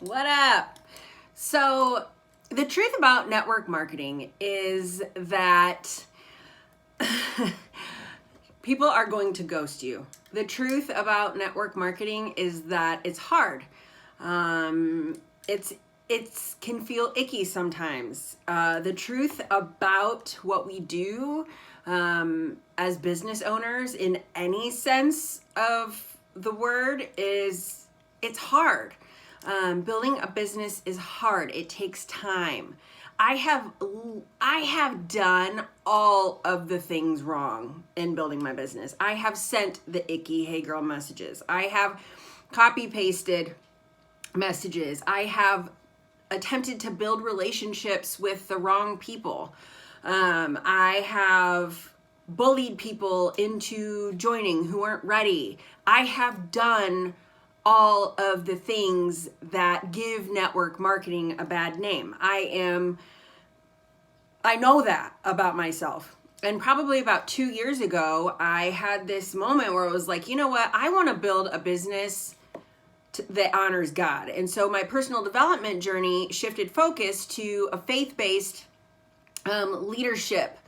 What up? So the truth about network marketing is that people are going to ghost you. The truth about network marketing is that it's hard. It can feel icky sometimes. The truth about what we do as business owners in any sense of the word is it's hard. Building a business is hard. It takes time. I have done all of the things wrong in building my business. I have sent the icky "Hey girl" messages. I have copy pasted messages. I have attempted to build relationships with the wrong people. I have bullied people into joining who weren't ready. I have done all of the things that give network marketing a bad name. I know that about myself. And probably about 2 years ago, I had this moment where I was like, you know what? I want to build a business that honors God. And so my personal development journey shifted focus to a faith-based leadership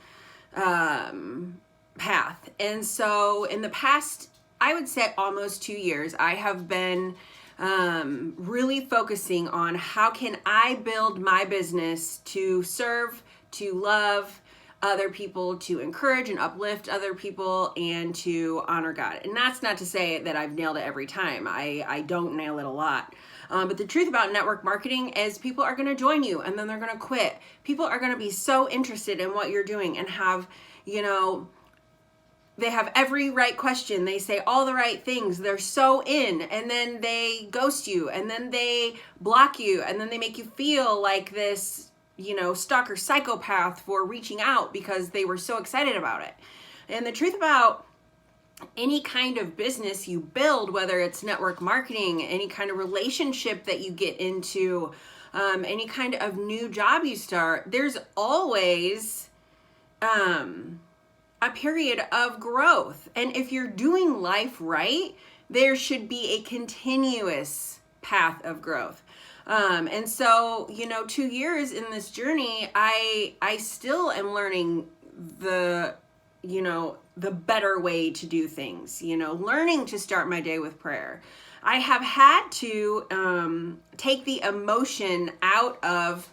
path. And so in the past, I would say almost 2 years, I have been really focusing on how can I build my business to serve, to love other people, to encourage and uplift other people, and to honor God. And that's not to say that I've nailed it every time. I don't nail it a lot. But the truth about network marketing is people are going to join you and then they're going to quit. People are going to be so interested in what you're doing and have, they have every right question. They say all the right things. They're so in, and then they ghost you, and then they block you, and then they make you feel like this, stalker psychopath for reaching out because they were so excited about it. And the truth about any kind of business you build, whether it's network marketing, any kind of relationship that you get into, any kind of new job you start, there's always a period of growth. And if you're doing life right, there should be a continuous path of growth. And so, 2 years in this journey, I still am learning the better way to do things, learning to start my day with prayer. I have had to take the emotion out of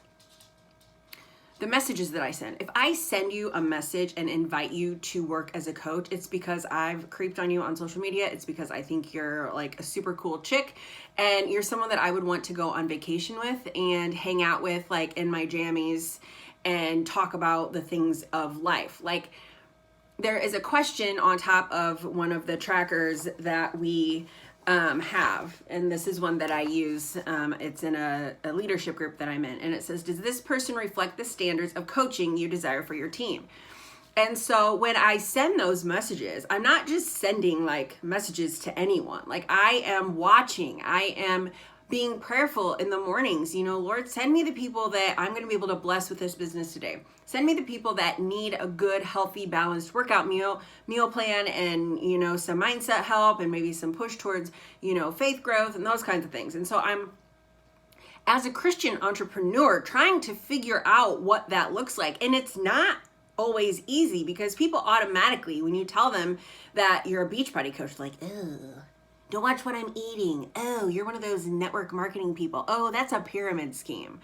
the messages that I send. If I send you a message and invite you to work as a coach, it's because I've creeped on you on social media. It's because I think you're like a super cool chick and you're someone that I would want to go on vacation with and hang out with, like in my jammies, and talk about the things of life. Like, there is a question on top of one of the trackers that we have, and this is one that I use. It's in a leadership group that I'm in, and it says, does this person reflect the standards of coaching you desire for your team? And so when I send those messages, I'm not just sending like messages to anyone. Like, I am watching, I am being prayerful in the mornings. Lord, send me the people that I'm going to be able to bless with this business today. Send me the people that need a good, healthy, balanced workout meal plan, and, some mindset help, and maybe some push towards, faith growth and those kinds of things. And so I'm, as a Christian entrepreneur, trying to figure out what that looks like. And it's not always easy, because people automatically, when you tell them that you're a Beachbody coach, like, ugh, don't watch what I'm eating. Oh, you're one of those network marketing people. Oh, that's a pyramid scheme.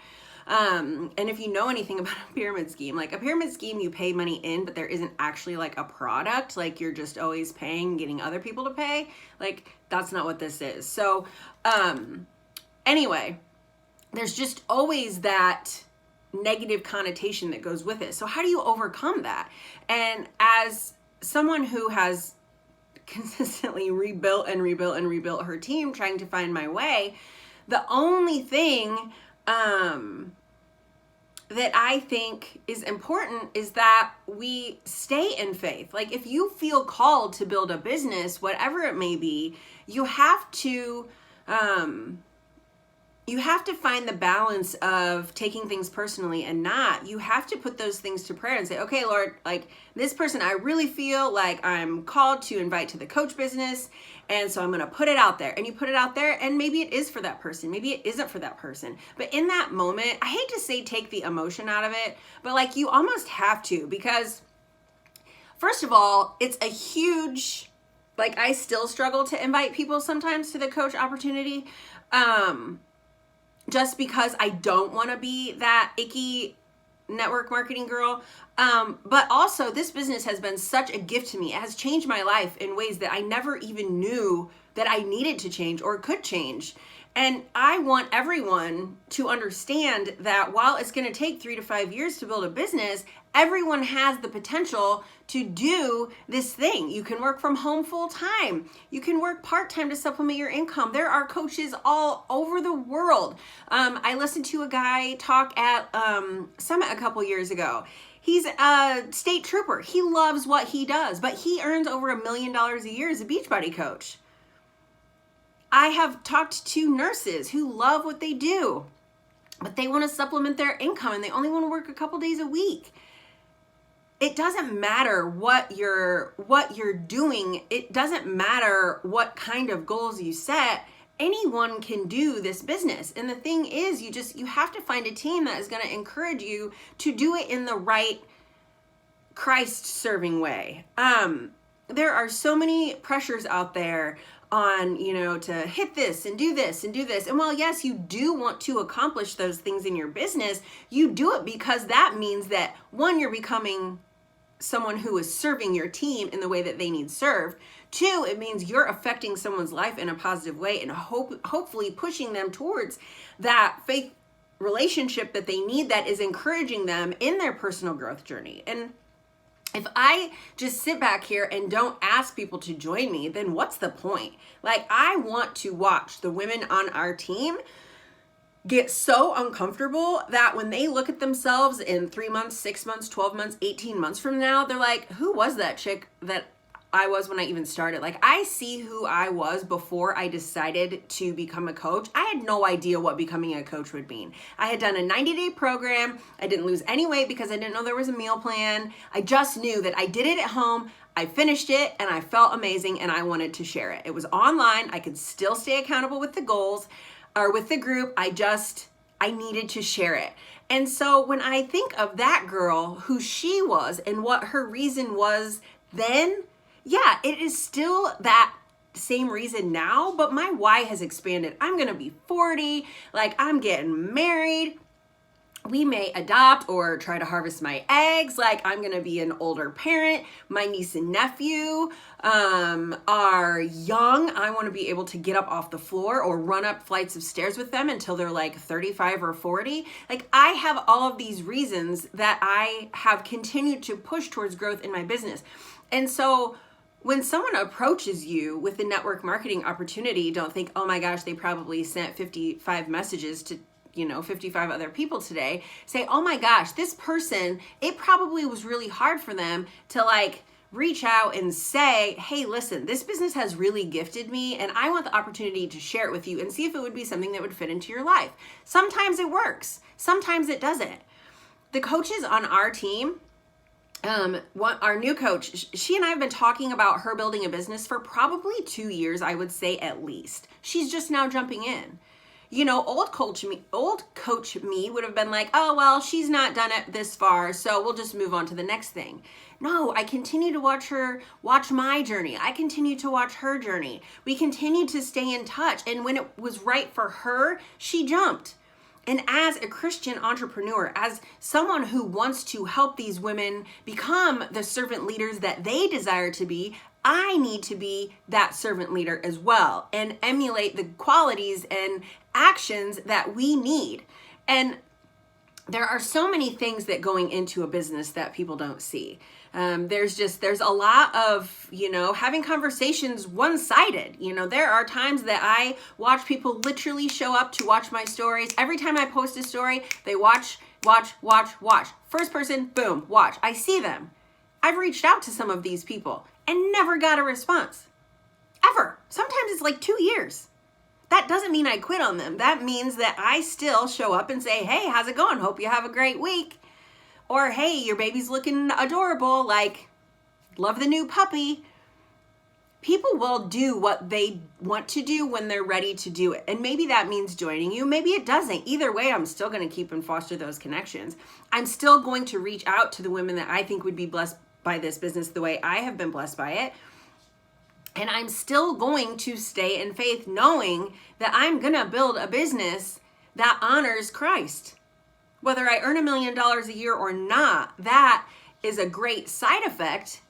And if you know anything about a pyramid scheme, like a pyramid scheme, you pay money in, but there isn't actually like a product. Like, you're just always paying, getting other people to pay. Like, that's not what this is. So, anyway, there's just always that negative connotation that goes with it. So how do you overcome that? And as someone who has consistently rebuilt her team, trying to find my way, the only thing that I think is important is that we stay in faith. Like, if you feel called to build a business, whatever it may be, you have to you have to find the balance of taking things personally and not. You have to put those things to prayer and say, okay, Lord, like this person, I really feel like I'm called to invite to the coach business. And so I'm going to put it out there. And you put it out there, and maybe it is for that person. Maybe it isn't for that person. But in that moment, I hate to say take the emotion out of it, but like you almost have to, because first of all, it's a huge, like I still struggle to invite people sometimes to the coach opportunity. Just because I don't want to be that icky network marketing girl. But also this business has been such a gift to me. It has changed my life in ways that I never even knew that I needed to change or could change. And I want everyone to understand that while it's going to take 3 to 5 years to build a business, everyone has the potential to do this thing. You can work from home full time. You can work part-time to supplement your income. There are coaches all over the world. I listened to a guy talk at Summit a couple years ago. He's a state trooper. He loves what he does, but he earns over $1 million a year as a Beachbody coach. I have talked to nurses who love what they do, but they want to supplement their income and they only want to work a couple days a week. It doesn't matter what you're doing. It doesn't matter what kind of goals you set. Anyone can do this business. And the thing is, you have to find a team that is going to encourage you to do it in the right Christ-serving way. There are so many pressures out there on, to hit this and do this and do this. And while yes, you do want to accomplish those things in your business, you do it because that means that one, you're becoming someone who is serving your team in the way that they need served. Two, it means you're affecting someone's life in a positive way and hopefully pushing them towards that faith relationship that they need, that is encouraging them in their personal growth journey. And if I just sit back here and don't ask people to join me, then what's the point? Like, I want to watch the women on our team get so uncomfortable that when they look at themselves in 3 months, 6 months, 12 months, 18 months from now, they're like, who was that chick that I was when I even started? Like, I see who I was before I decided to become a coach. I had no idea what becoming a coach would mean. I had done a 90-day program. I didn't lose any weight because I didn't know there was a meal plan. I just knew that I did it at home. I finished it and I felt amazing and I wanted to share it. It was online. I could still stay accountable with the goals or with the group. I needed to share it. And so when I think of that girl, who she was and what her reason was then, yeah, it is still that same reason now, but my why has expanded. I'm going to be 40, like I'm getting married. We may adopt or try to harvest my eggs. Like, I'm going to be an older parent. My niece and nephew are young. I want to be able to get up off the floor or run up flights of stairs with them until they're like 35 or 40. Like, I have all of these reasons that I have continued to push towards growth in my business. And so when someone approaches you with a network marketing opportunity, don't think, oh my gosh, they probably sent 55 messages to 55 other people today. Say, oh my gosh, this person, it probably was really hard for them to like reach out and say, hey, listen, this business has really gifted me and I want the opportunity to share it with you and see if it would be something that would fit into your life. Sometimes it works. Sometimes it doesn't. The coaches on our team, our new coach, she and I have been talking about her building a business for probably 2 years, I would say at least. She's just now jumping in. Old coach me would have been like, oh, well, she's not done it this far, so we'll just move on to the next thing. No, I continue to watch my journey. I continue to watch her journey. We continue to stay in touch. And when it was right for her, she jumped. And as a Christian entrepreneur, as someone who wants to help these women become the servant leaders that they desire to be, I need to be that servant leader as well and emulate the qualities and actions that we need. And there are so many things that going into a business that people don't see. There's a lot of, having conversations one-sided. There are times that I watch people literally show up to watch my stories. Every time I post a story, they watch. First person, boom, watch. I see them. I've reached out to some of these people and never got a response. Ever. Sometimes it's like 2 years. that doesn't mean I quit on them. That means that I still show up and say, hey, how's it going? Hope you have a great week. Or, hey, your baby's looking adorable. Like, love the new puppy. People will do what they want to do when they're ready to do it. And maybe that means joining you. Maybe it doesn't. Either way, I'm still going to keep and foster those connections. I'm still going to reach out to the women that I think would be blessed by this business the way I have been blessed by it. And I'm still going to stay in faith knowing that I'm going to build a business that honors Christ. Whether I earn $1 million a year or not, that is a great side effect,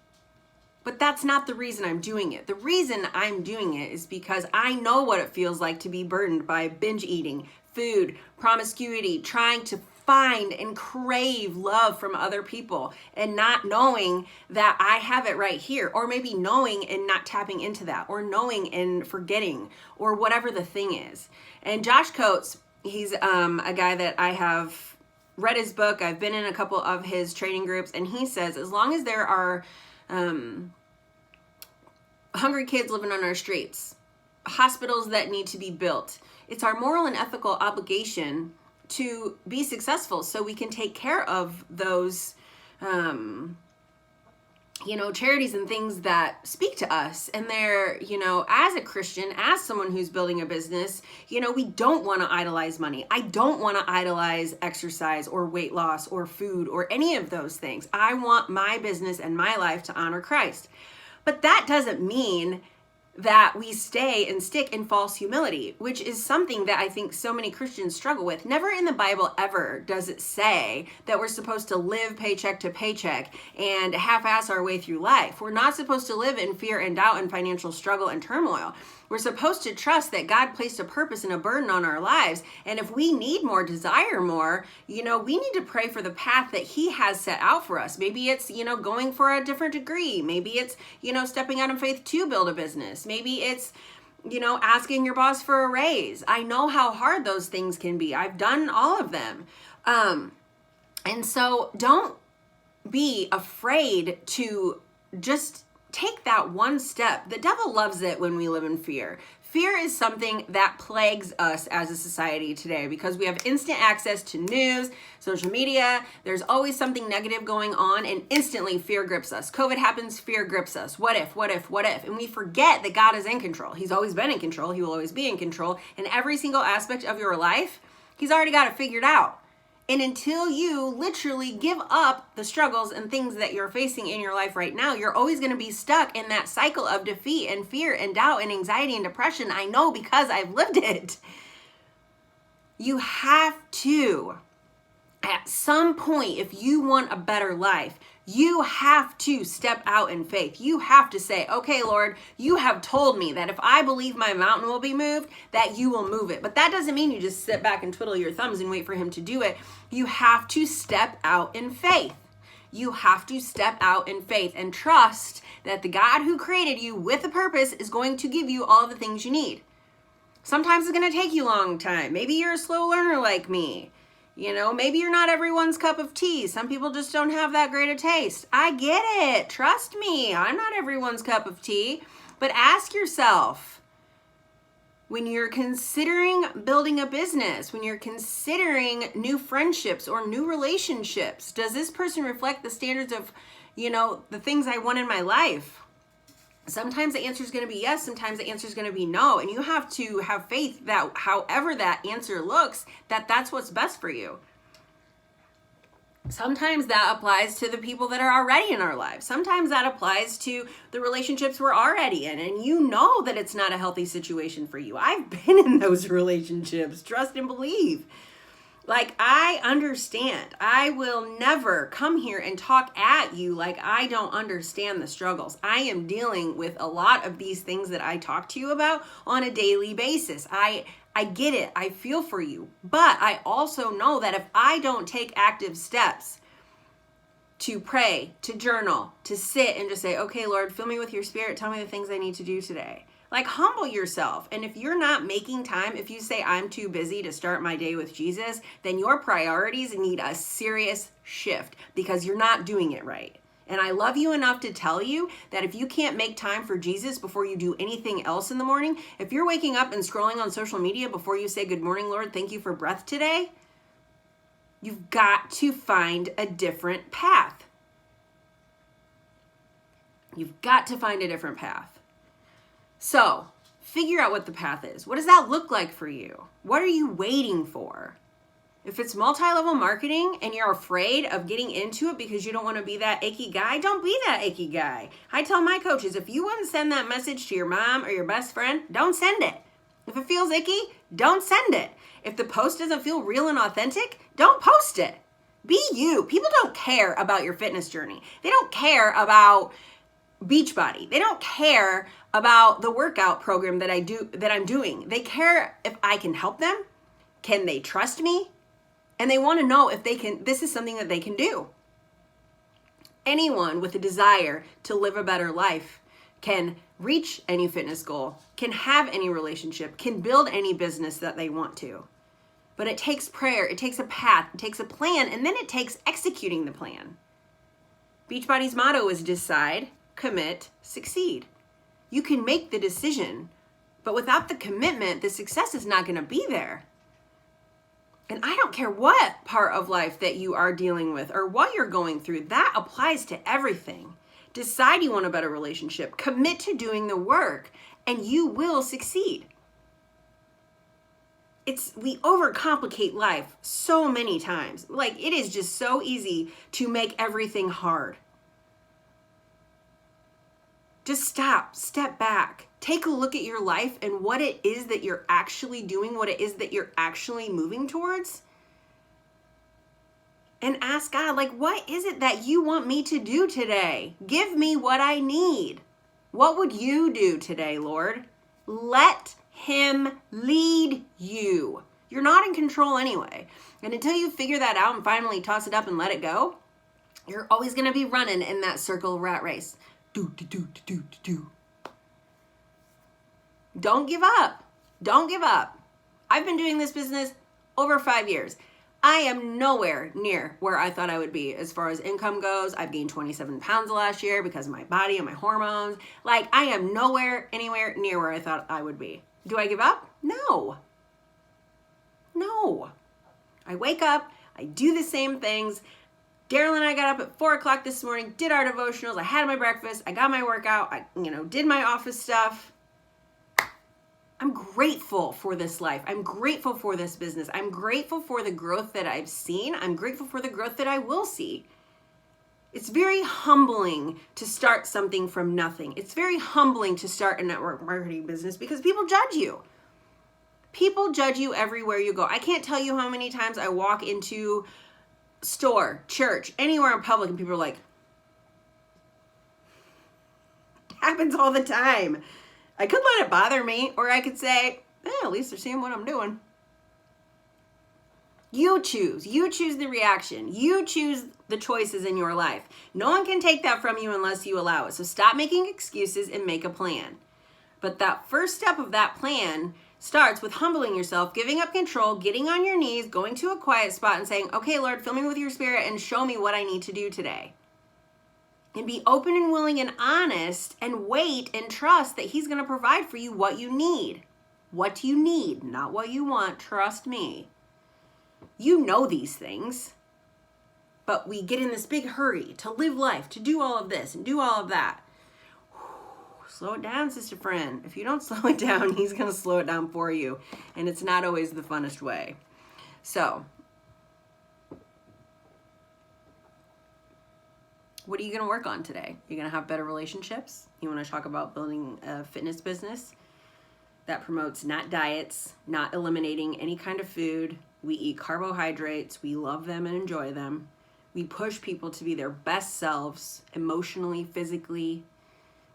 but that's not the reason I'm doing it. The reason I'm doing it is because I know what it feels like to be burdened by binge eating, food, promiscuity, trying to find and crave love from other people and not knowing that I have it right here, or maybe knowing and not tapping into that, or knowing and forgetting, or whatever the thing is. And Josh Coates, he's a guy that I have read his book. I've been in a couple of his training groups, and he says as long as there are hungry kids living on our streets, hospitals that need to be built, it's our moral and ethical obligation to be successful so we can take care of those charities and things that speak to us. And they're, as a Christian, as someone who's building a business, we don't want to idolize money. I don't want to idolize exercise or weight loss or food or any of those things. I want my business and my life to honor Christ. But that doesn't mean that we stay and stick in false humility, which is something that I think so many Christians struggle with. Never in the Bible ever does it say that we're supposed to live paycheck to paycheck and half-ass our way through life. We're not supposed to live in fear and doubt and financial struggle and turmoil. We're supposed to trust that God placed a purpose and a burden on our lives. And if we need more, desire more, we need to pray for the path that He has set out for us. Maybe it's, going for a different degree. Maybe it's, stepping out in faith to build a business. Maybe it's, asking your boss for a raise. I know how hard those things can be. I've done all of them. And so don't be afraid to just take that one step. The devil loves it when we live in fear. Fear is something that plagues us as a society today because we have instant access to news, social media. There's always something negative going on, and instantly fear grips us. COVID happens, fear grips us. What if? And we forget that God is in control. He's always been in control. He will always be in control. And every single aspect of your life, He's already got it figured out. And until you literally give up the struggles and things that you're facing in your life right now, you're always going to be stuck in that cycle of defeat and fear and doubt and anxiety and depression. I know because I've lived it. You have to, at some point, if you want a better life, you have to step out in faith. You have to say, okay, Lord, you have told me that if I believe my mountain will be moved, that you will move it. But that doesn't mean you just sit back and twiddle your thumbs and wait for Him to do it. You have to step out in faith. You have to step out in faith and trust that the God who created you with a purpose is going to give you all the things you need. Sometimes it's going to take you a long time. Maybe you're a slow learner like me. Maybe you're not everyone's cup of tea. Some people just don't have that great a taste. I get it. Trust me. I'm not everyone's cup of tea. But ask yourself, when you're considering building a business, when you're considering new friendships or new relationships, does this person reflect the standards of, the things I want in my life? Sometimes the answer is going to be yes. Sometimes the answer is going to be no. And you have to have faith that however that answer looks, that's what's best for you. Sometimes that applies to the people that are already in our lives. Sometimes that applies to the relationships we're already in. And you know that it's not a healthy situation for you. I've been in those relationships. Trust and believe. Like, I understand. I will never come here and talk at you like I don't understand the struggles. I am dealing with a lot of these things that I talk to you about on a daily basis. I get it. I feel for you. But I also know that if I don't take active steps to pray, to journal, to sit and just say, okay, Lord, fill me with your Spirit. Tell me the things I need to do today. Like, humble yourself. And if you're not making time, if you say, I'm too busy to start my day with Jesus, then your priorities need a serious shift because you're not doing it right. And I love you enough to tell you that if you can't make time for Jesus before you do anything else in the morning, if you're waking up and scrolling on social media before you say, good morning, Lord, thank you for breath today, you've got to find a different path. You've got to find a different path. So figure out what the path is. What does that look like for you? What are you waiting for? If it's multi-level marketing and you're afraid of getting into it because you don't want to be that icky guy, don't be that icky guy. I tell my coaches, if you want to send that message to your mom or your best friend, don't send it. If it feels icky, don't send it. If the post doesn't feel real and authentic, don't post it. Be you. People don't care about your fitness journey. They don't care about Beachbody. They don't care about the workout program that I'm doing. They care if I can help them. Can they trust me? And they want to know if this is something that they can do. Anyone with a desire to live a better life can reach any fitness goal, can have any relationship, can build any business that they want to. But it takes prayer, it takes a path, it takes a plan, and then it takes executing the plan. Beachbody's motto is decide, commit, succeed. You can make the decision, but without the commitment, the success is not going to be there. And I don't care what part of life that you are dealing with or what you're going through, that applies to everything. Decide you want a better relationship, commit to doing the work, and you will succeed. We overcomplicate life so many times. Like, it is just so easy to make everything hard. Just step back, take a look at your life and what it is that you're actually doing, what it is that you're actually moving towards. And ask God, like, what is it that you want me to do today? Give me what I need. What would you do today, Lord? Let Him lead you. You're not in control anyway. And until you figure that out and finally toss it up and let it go, you're always going to be running in that circle rat race. Do. Don't give up. Don't give up. I've been doing this business over 5 years. I am nowhere near where I thought I would be as far as income goes. I've gained 27 pounds last year because of my body and my hormones. Like, I am anywhere near where I thought I would be. Do I give up? No. I wake up, I do the same things. Daryl and I got up at 4 o'clock this morning, did our devotionals, I had my breakfast, I got my workout, I did my office stuff. I'm grateful for this life. I'm grateful for this business. I'm grateful for the growth that I've seen. I'm grateful for the growth that I will see. It's very humbling to start something from nothing. It's very humbling to start a network marketing business because people judge you. People judge you everywhere you go. I can't tell you how many times I walk into store, church, anywhere in public, and people are like, it happens all the time. I could let it bother me, or I could say, at least they're seeing what I'm doing. You choose the reaction. You choose the choices in your life. No one can take that from you unless you allow it. So stop making excuses and make a plan. But that first step of that plan starts with humbling yourself, giving up control, getting on your knees, going to a quiet spot and saying, okay, Lord, fill me with your spirit and show me what I need to do today. And be open and willing and honest and wait and trust that He's going to provide for you what you need. What you need, not what you want. Trust me. You know these things, but we get in this big hurry to live life, to do all of this and do all of that. Slow it down, sister friend. If you don't slow it down, He's going to slow it down for you. And it's not always the funnest way. So, what are you going to work on today? You're going to have better relationships. You want to talk about building a fitness business that promotes not diets, not eliminating any kind of food. We eat carbohydrates. We love them and enjoy them. We push people to be their best selves, emotionally, physically.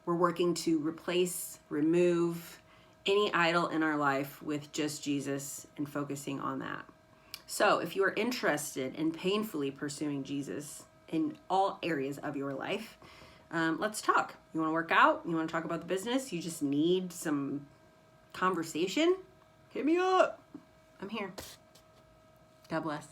We're working to replace, remove any idol in our life with just Jesus and focusing on that. So if you are interested in painfully pursuing Jesus in all areas of your life, let's talk. You want to work out? You want to talk about the business? You just need some conversation? Hit me up. I'm here. God bless.